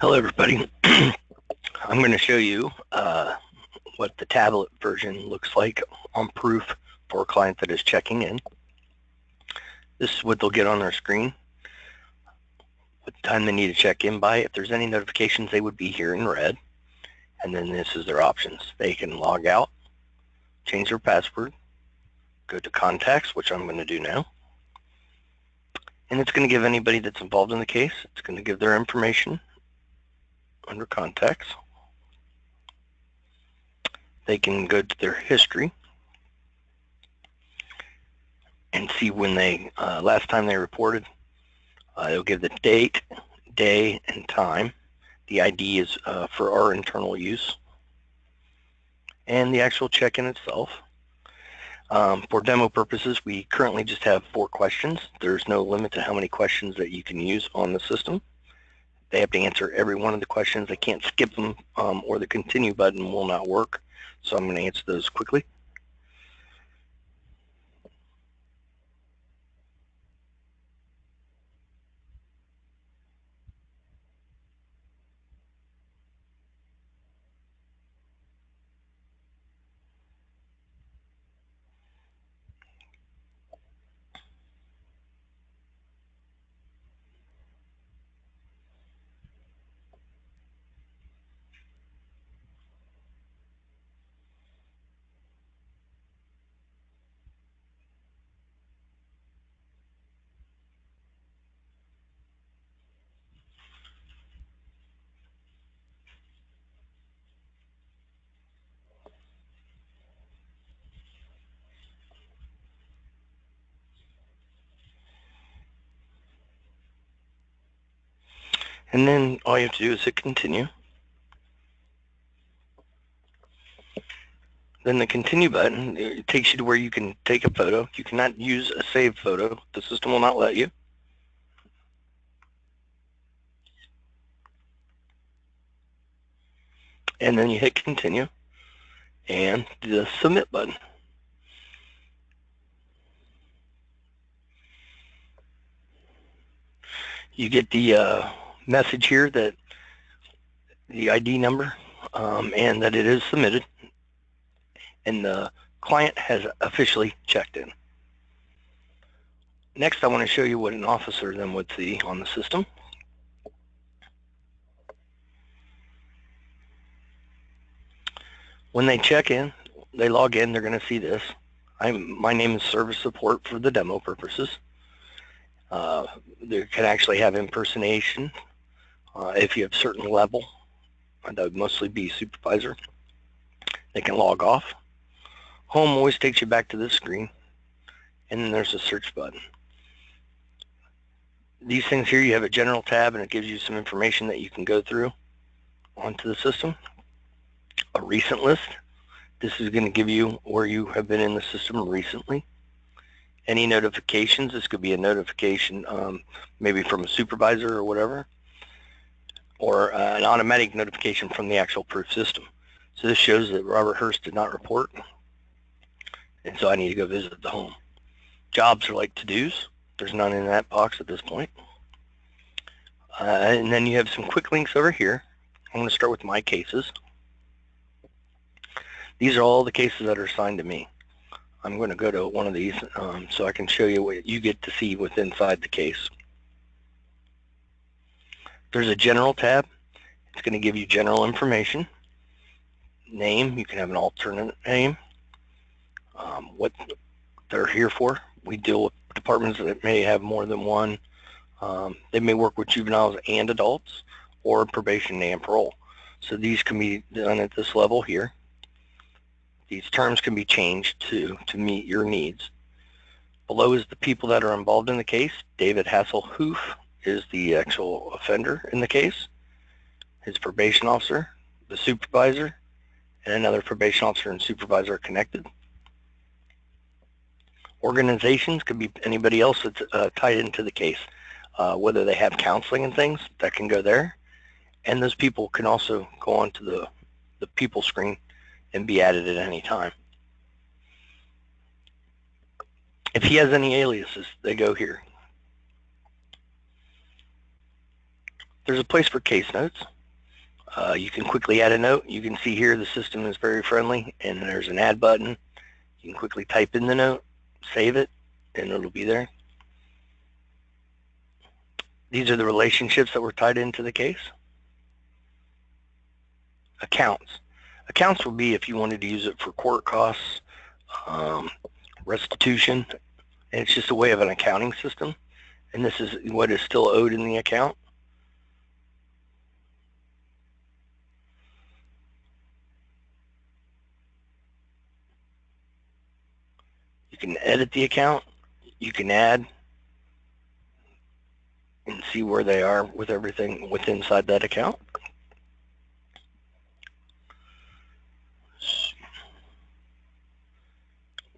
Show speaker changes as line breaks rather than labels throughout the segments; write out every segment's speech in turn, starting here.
Hello everybody. I'm going to show you what the tablet version looks like on Proof for a client that is checking in. This is what they'll get on their screen, what time they need to check in by. If there's any notifications, they would be here in red. And then this is their options. They can log out, change their password, go to contacts, which I'm going to do now. And it's going to give anybody that's involved in the case, it's going to give their information under contacts. They can go to their history and see when they last time they reported. It'll give the date, day, and time. The ID is for our internal use, and the actual check-in itself. For demo purposes, we currently just have 4 questions. There's no limit to how many questions that you can use on the system. They have to answer every one of the questions. They can't skip them, or the continue button will not work. So I'm going to answer those quickly. And then all you have to do is hit continue. Then the continue button, it takes you to where you can take a photo. You cannot use a saved photo. The system will not let you. And then you hit continue and the submit button. You get the message here that the ID number and that it is submitted, and the client has officially checked in. Next, I want to show you what an officer then would see on the system. When they check in, they log in, they're going to see this. My name is Service Support for the demo purposes. They can actually have impersonation if you have certain level. That would mostly be supervisor. They can log off. Home always takes you back to this screen, and then there's a search button. These things here, you have a general tab, and it gives you some information that you can go through onto the system. A recent list. This is going to give you where you have been in the system recently. Any notifications, this could be a notification maybe from a supervisor or whatever, or an automatic notification from the actual proof system. So this shows that Robert Hurst did not report, and so I need to go visit the home. Jobs are like to-dos. There's none in that box at this point. And then you have some quick links over here. I'm going to start with my cases. These are all the cases that are assigned to me. I'm going to go to one of these so I can show you what you get to see within inside the case. There's a general tab. It's going to give you general information. Name, you can have an alternate name. What they're here for. We deal with departments that may have more than one. They may work with juveniles and adults, or probation and parole. So these can be done at this level here. These terms can be changed to meet your needs. Below is the people that are involved in the case. David Hasselhoof is the actual offender in the case. His probation officer, the supervisor, and another probation officer and supervisor are connected. Organizations could be anybody else that's tied into the case, whether they have counseling and things, that can go there. And those people can also go onto the people screen and be added at any time. If he has any aliases, they go here. there's a place for case notes. You can quickly add a note. You can see here the system is very friendly, and there's an add button. You can quickly type in the note, save it, and it'll be there. These are the relationships that were tied into the case. Accounts. Accounts will be if you wanted to use it for court costs, restitution, and it's just a way of an accounting system. And this is what is still owed in the account. You can edit the account. You can add and see where they are with everything within inside that account.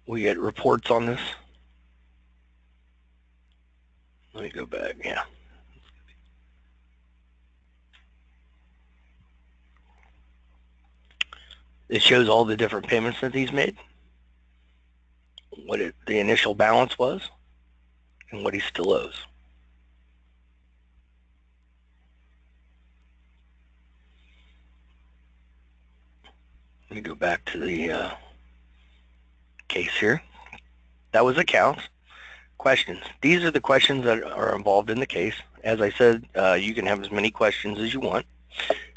We get reports on this. Let me go back, yeah. It shows all the different payments that he's made, what the initial balance was, and what he still owes. Let me go back to the case here. That was accounts. Questions. These are the questions that are involved in the case. As I said, you can have as many questions as you want.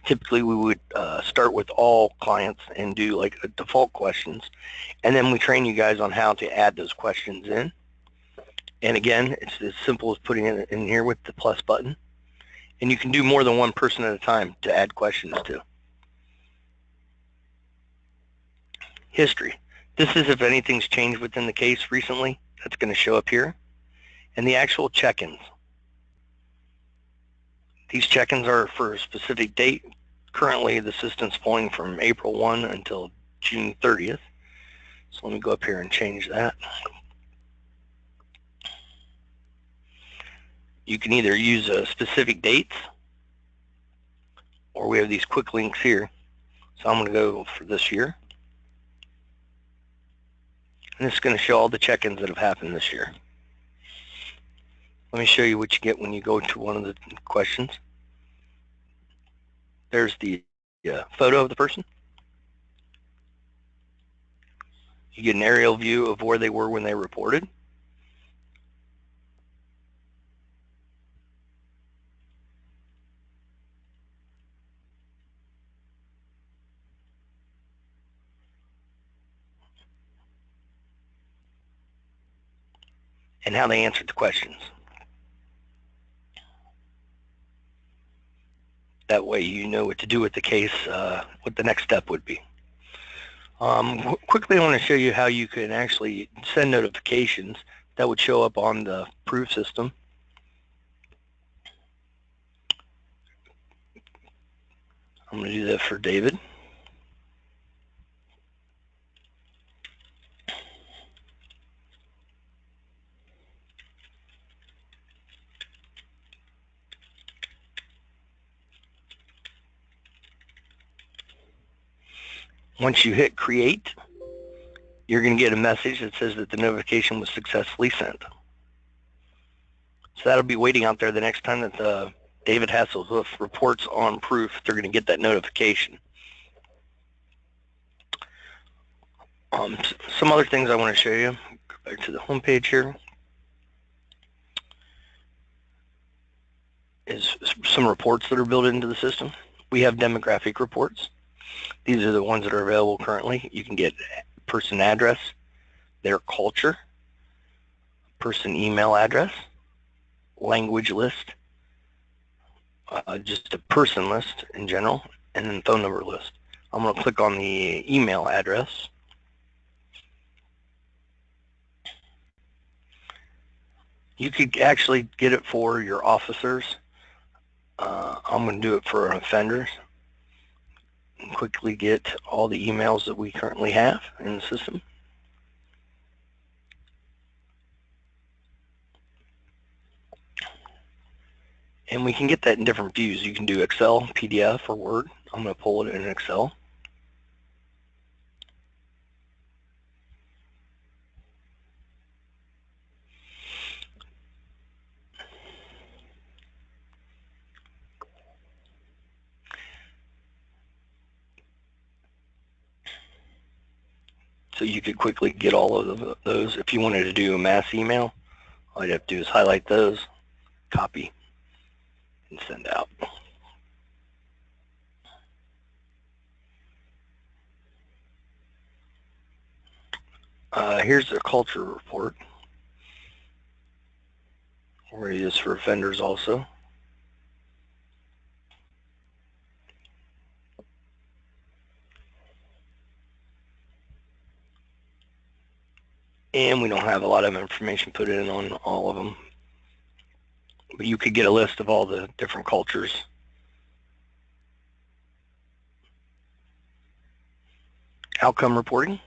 Typically, we would start with all clients and do like a default questions, and then we train you guys on how to add those questions in. And again, it's as simple as putting it in here with the plus button. And you can do more than one person at a time to add questions to. History. This is if anything's changed within the case recently. That's going to show up here. And the actual check-ins. These check-ins are for a specific date. Currently, the system's pulling from April 1 until June 30th. So let me go up here and change that. You can either use specific dates, or we have these quick links here. So I'm going to go for this year. And it's going to show all the check-ins that have happened this year. Let me show you what you get when you go to one of the questions. There's the photo of the person. You get an aerial view of where they were when they reported. And how they answered the questions. That way you know what to do with the case, what the next step would be. Quickly, I want to show you how you can actually send notifications that would show up on the PROOFF system. I'm going to do that for David. Once you hit create, you're going to get a message that says that the notification was successfully sent. So that'll be waiting out there the next time that David Hasselhoof reports on PROOFF. They're going to get that notification. Some other things I want to show you. Go back to the home page here. Is some reports that are built into the system. We have demographic reports. These are the ones that are available currently. You can get person address, their culture, person email address, language list, just a person list in general, and then phone number list. I'm going to click on the email address. You could actually get it for your officers. I'm going to do it for offenders. And quickly get all the emails that we currently have in the system. And we can get that in different views. You can do Excel, PDF, or Word. I'm going to pull it in Excel. so you could quickly get all of those. If you wanted to do a mass email, all you'd have to do is highlight those, copy, and send out. Here's the culture report, where it is for offenders also. And we don't have a lot of information put in on all of them, but you could get a list of all the different cultures. Outcome reporting,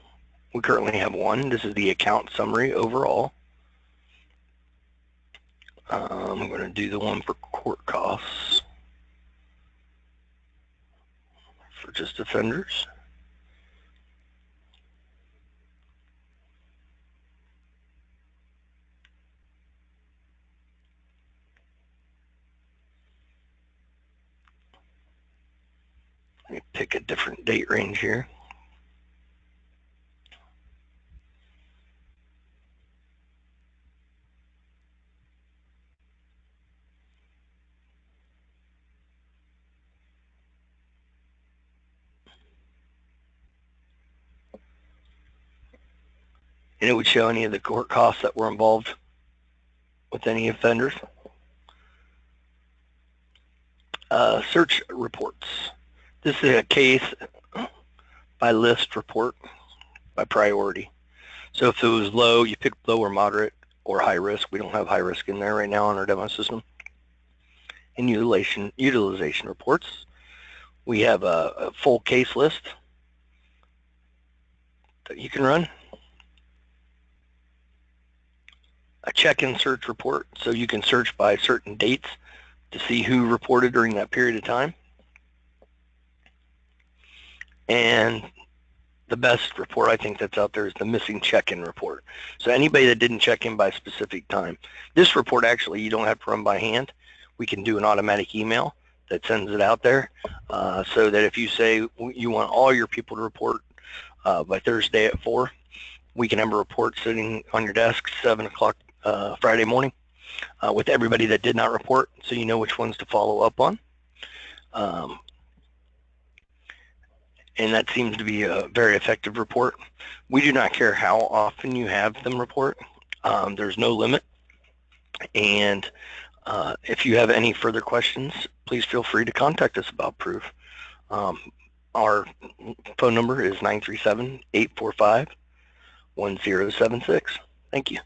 we currently have one. This is the account summary overall. I'm going to do the one for court costs for just offenders. Let me pick a different date range here. And it would show any of the court costs that were involved with any offenders. Search reports. This is a case by list report by priority. So if it was low, you pick low or moderate or high risk. We don't have high risk in there right now on our demo system. And utilization reports. We have a full case list that you can run. A check-in search report, so you can search by certain dates to see who reported during that period of time. And the best report I think that's out there is the missing check-in report. So anybody that didn't check in by a specific time. This report actually you don't have to run by hand. We can do an automatic email that sends it out there, so that if you say you want all your people to report by Thursday at 4, we can have a report sitting on your desk 7 o'clock Friday morning with everybody that did not report, so you know which ones to follow up on. And that seems to be a very effective report. We do not care how often you have them report. There's no limit. And if you have any further questions, please feel free to contact us about Proof. Our phone number is 937-845-1076. Thank you.